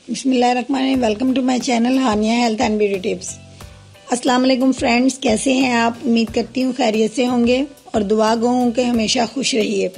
बिस्मिल्लाहिर्रहमानिर्रहीम। Welcome to my channel Haniya health and beauty tips. अस्सलाम वालेकुम फ्रेंड्स, कैसे हैं आप? उम्मीद करती हूँ खैरियत से होंगे और दुआ गो हूँ कि हमेशा खुश रहिए।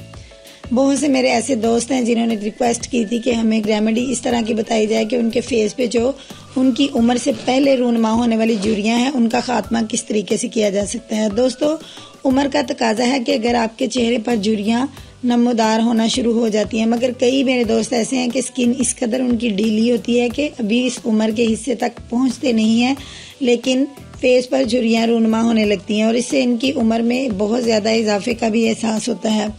बहुत से मेरे ऐसे दोस्त हैं जिन्होंने रिक्वेस्ट की थी कि हमें रेमेडी इस तरह की बताई जाए कि उनके फेस पे जो उनकी उम्र से पहले रूनुमा होने वाली झुर्रियाँ हैं उनका खात्मा किस तरीके से किया जा सकता है। दोस्तों, उम्र का तकाजा है कि अगर आपके चेहरे पर झुर्रियाँ नमोदार होना शुरू हो जाती हैं, मगर कई मेरे दोस्त ऐसे हैं कि स्किन इस कदर उनकी ढीली होती है कि अभी इस उम्र के हिस्से तक पहुंचते नहीं हैं, लेकिन फेस पर झुर्रियाँ रूनुमा होने लगती हैं और इससे इनकी उम्र में बहुत ज़्यादा इजाफे का भी एहसास होता है।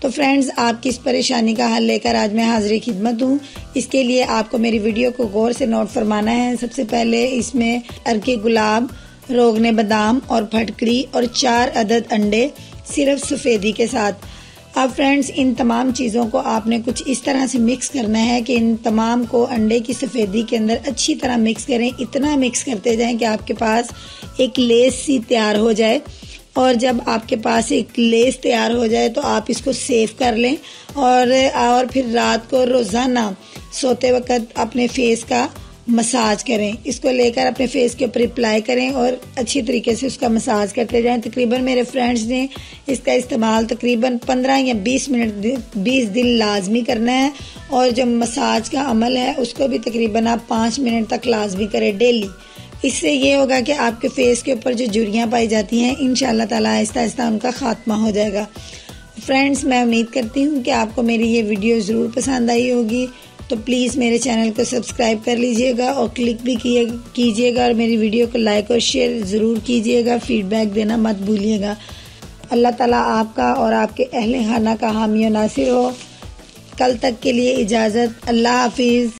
तो फ्रेंड्स, आपकी इस परेशानी का हल लेकर आज मैं हाजिर खिदमत हूँ। इसके लिए आपको मेरी वीडियो को गौर से नोट फरमाना है। सबसे पहले इसमें अर्के गुलाब, रोगने बादाम और फटकड़ी और 4 अदद अंडे सिर्फ सफ़ेदी के साथ। अब फ्रेंड्स, इन तमाम चीज़ों को आपने कुछ इस तरह से मिक्स करना है कि इन तमाम को अंडे की सफ़ेदी के अंदर अच्छी तरह मिक्स करें। इतना मिक्स करते जाएं कि आपके पास एक लेस सी तैयार हो जाए, और जब आपके पास एक लेस तैयार हो जाए तो आप इसको सेव कर लें और फिर रात को रोज़ाना सोते वक्त अपने फेस का मसाज करें। इसको लेकर अपने फेस के ऊपर अप्लाई करें और अच्छी तरीके से उसका मसाज करते जाएं। तकरीबन मेरे फ्रेंड्स ने इसका इस्तेमाल तकरीबन 15 या 20 दिन लाजमी करना है, और जो मसाज का अमल है उसको भी तकरीबन आप 5 मिनट तक लाजमी करें डेली। इससे ये होगा कि आपके फेस के ऊपर जो झुर्रियाँ पाई जाती हैं इंशाअल्लाह ताला आहिस्ता आहिस्ता उनका खात्मा हो जाएगा। फ्रेंड्स, मैं उम्मीद करती हूँ कि आपको मेरी ये वीडियो ज़रूर पसंद आई होगी, तो प्लीज़ मेरे चैनल को सब्सक्राइब कर लीजिएगा और क्लिक भी कीजिएगा और मेरी वीडियो को लाइक और शेयर ज़रूर कीजिएगा। फीडबैक देना मत भूलिएगा। अल्लाह ताला आपका और आपके अहले खाना का हामी और नासिर हो। कल तक के लिए इजाज़त। अल्लाह हाफिज़।